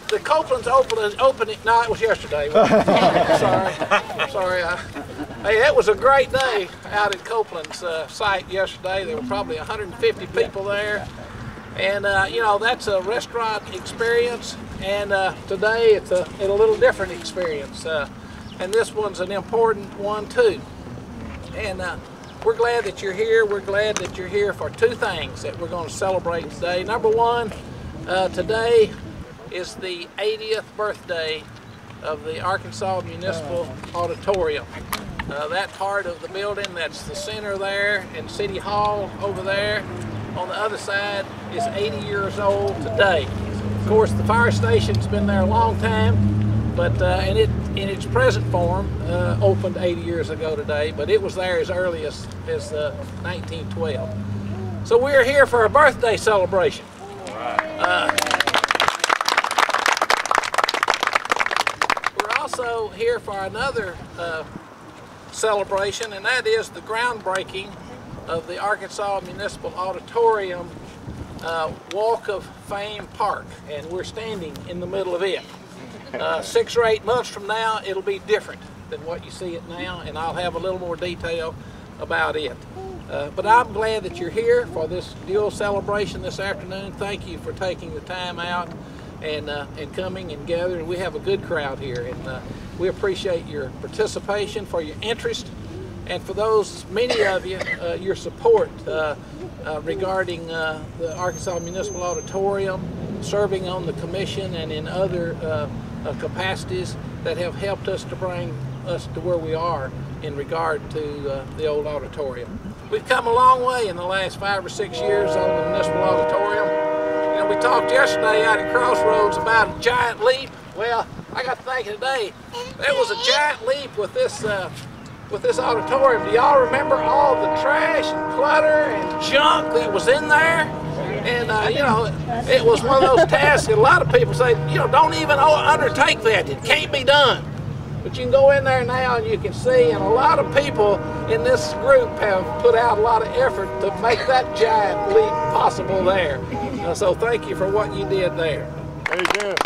the Copeland's opening. No, it was yesterday. Sorry. Hey, it was a great day out at Copeland's site yesterday. There were probably 150 people there, and you know, that's a restaurant experience. And today it's a little different experience, and this one's an important one too. And we're glad that you're here. We're glad that you're here for two things that we're going to celebrate today. Number one, today is the 80th birthday of the Arkansas Municipal Auditorium. That part of the building, that's the center there, and City Hall over there on the other side, is 80 years old today. Of course, the fire station's been there a long time, but and it, in its present form, opened 80 years ago today, but it was there as early as 1912. So we're here for a birthday celebration. We're also here for another celebration, and that is the groundbreaking of the Arkansas Municipal Auditorium Walk of Fame Park, and we're standing in the middle of it. 6 or 8 months from now, it'll be different than what you see it now, and I'll have a little more detail about it. But I'm glad that you're here for this dual celebration this afternoon. Thank you for taking the time out and coming and gathering. We have a good crowd here, and we appreciate your participation, for your interest, and for those, many of you, your support regarding the Arkansas Municipal Auditorium, serving on the commission and in other capacities that have helped us to bring us to where we are in regard to the old auditorium. We've come a long way in the last 5 or 6 years on the Municipal Auditorium. You know, we talked yesterday out at Crossroads about a giant leap. Well, I got to thinking today, there was a giant leap with this auditorium. Do y'all remember all the trash and clutter and junk that was in there? And you know, it was one of those tasks that a lot of people say, you know, don't even undertake that. It can't be done. But you can go in there now and you can see, and a lot of people in this group have put out a lot of effort to make that giant leap possible there. So thank you for what you did there. Very good.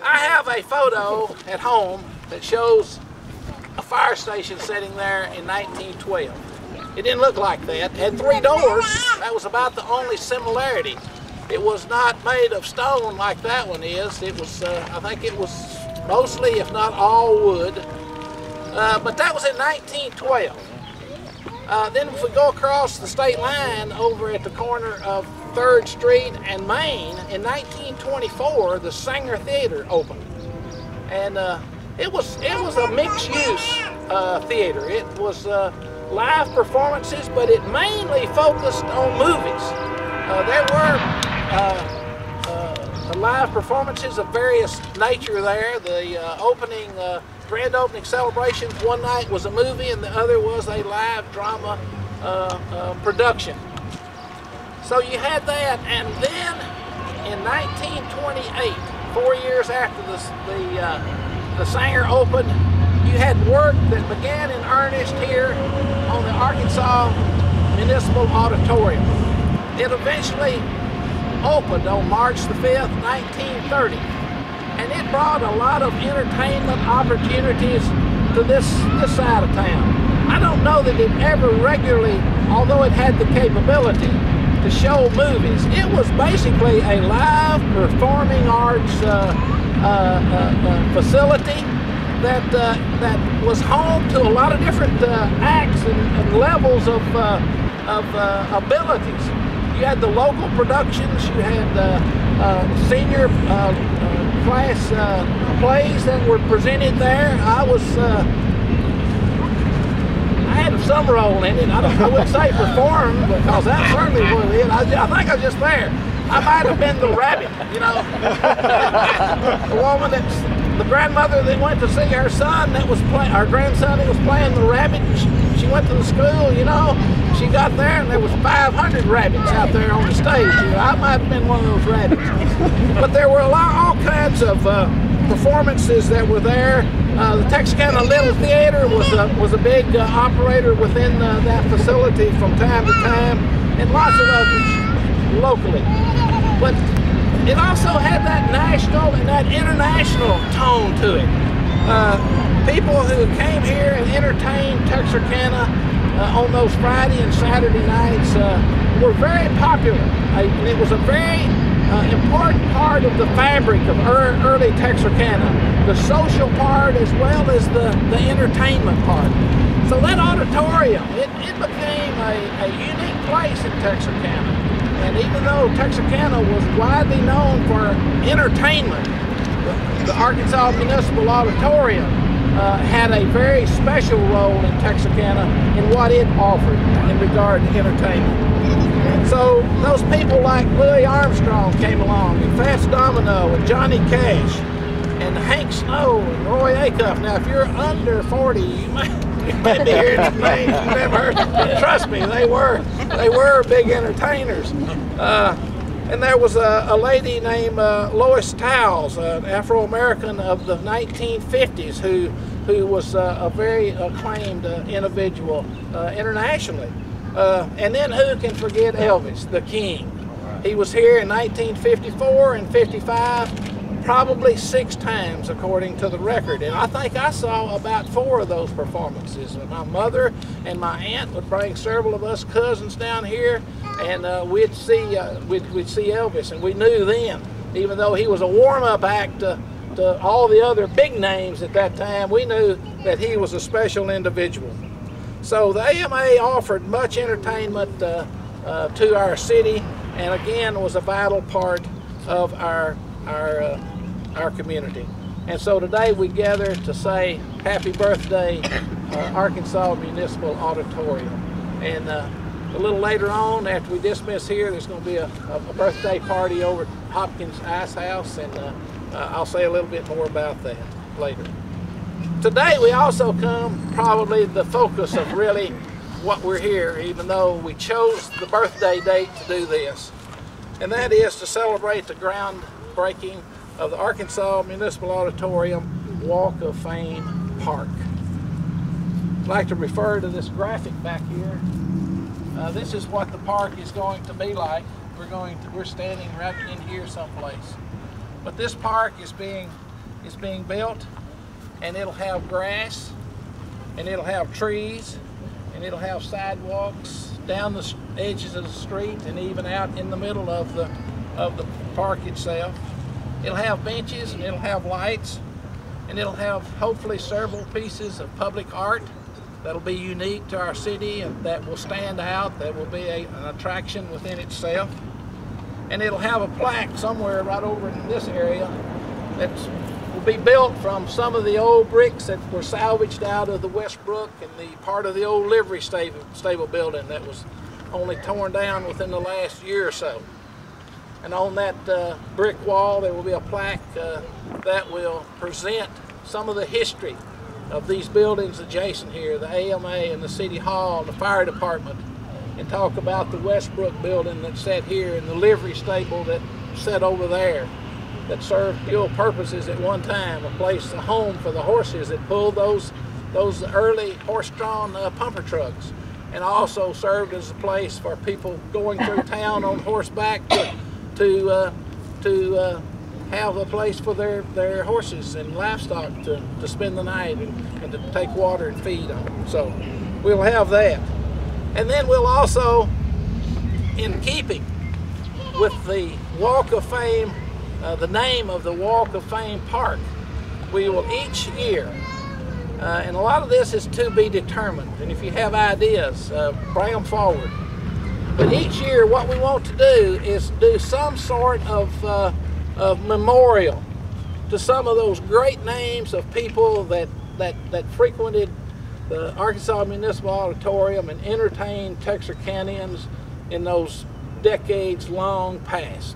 I have a photo at home that shows a fire station sitting there in 1912. It didn't look like that. It had 3 doors. That was about the only similarity. It was not made of stone like that one is. It was, I think it was mostly, if not all, wood. But that was in 1912. Then if we go across the state line over at the corner of 3rd Street and Main, in 1924, the Singer Theater opened. And it was a mixed-use theater. It was live performances, but it mainly focused on movies. There were live performances of various nature there. The grand opening celebrations, one night was a movie and the other was a live drama production. So you had that, and then in 1928, 4 years after the Singer opened, you had work that began in earnest here on the Arkansas Municipal Auditorium. It eventually opened on March the 5th, 1930, and it brought a lot of entertainment opportunities to this side of town. I don't know that it ever regularly, although it had the capability to show movies, it was basically a live performing arts facility that was home to a lot of different acts and levels of abilities. You had the local productions, you had senior class plays that were presented there. I had some role in it. I wouldn't say perform, because that certainly wasn't it. I think I was just there. I might have been the rabbit, you know. The woman the grandmother that went to see her son that was playing, our grandson that was playing the rabbit. She went to the school, you know. She got there and there was 500 rabbits out there on the stage. You know, I might have been one of those rabbits. But there were all kinds of performances that were there. The Texarkana Little Theater was a big operator within that facility from time to time, and lots of others locally. But it also had that national and that international tone to it. People who came here and entertained Texarkana on those Friday and Saturday nights were very popular. And it was a very important part of the fabric of early Texarkana, the social part as well as the entertainment part. So that auditorium, it became a unique place in Texarkana. And even though Texarkana was widely known for entertainment, the Arkansas Municipal Auditorium had a very special role in Texarkana in what it offered in regard to entertainment. So those people like Louis Armstrong came along, and Fats Domino, and Johnny Cash, and Hank Snow, and Roy Acuff. Now, if you're under 40, you might be hearing these names you've never heard. But trust me, they were big entertainers. And there was a lady named Lois Towles, an Afro-American of the 1950s, who was a very acclaimed individual internationally. And then who can forget Elvis, the King? He was here in 1954 and 55, probably 6 times according to the record. And I think I saw about 4 of those performances. My mother and my aunt would bring several of us cousins down here, and we'd see Elvis, and we knew then, even though he was a warm-up act to all the other big names at that time, we knew that he was a special individual. So the AMA offered much entertainment to our city, and again was a vital part of our community. And so today we gather to say happy birthday, Arkansas Municipal Auditorium. And a little later on, after we dismiss here, there's going to be a birthday party over at Hopkins Ice House, and I'll say a little bit more about that later. Today we also come probably the focus of really what we're here, even though we chose the birthday date to do this, and that is to celebrate the groundbreaking of the Arkansas Municipal Auditorium Walk of Fame Park. I'd like to refer to this graphic back here. This is what the park is going to be like. We're standing right in here someplace. But this park is being built, and it'll have grass, and it'll have trees, and it'll have sidewalks down the edges of the street and even out in the middle of the park itself. It'll have benches, and it'll have lights, and it'll have hopefully several pieces of public art that'll be unique to our city and that will stand out, that will be an attraction within itself. And it'll have a plaque somewhere right over in this area that will be built from some of the old bricks that were salvaged out of the Westbrook and the part of the old livery stable building that was only torn down within the last year or so. And on that brick wall there will be a plaque that will present some of the history of these buildings adjacent here, the AMA and the City Hall, the fire department, and talk about the Westbrook building that sat here and the livery stable that sat over there that served dual purposes at one time, a place, a home for the horses that pulled those early horse-drawn pumper trucks, and also served as a place for people going through town on horseback to have a place for their horses and livestock to spend the night and to take water and feed on them. So we'll have that. And then we'll also, in keeping with the Walk of Fame, the name of the Walk of Fame Park, we will each year, and a lot of this is to be determined, and if you have ideas, bring them forward. But each year what we want to do is do some sort of memorial to some of those great names of people that frequented the Arkansas Municipal Auditorium and entertained Texarkanians in those decades long past.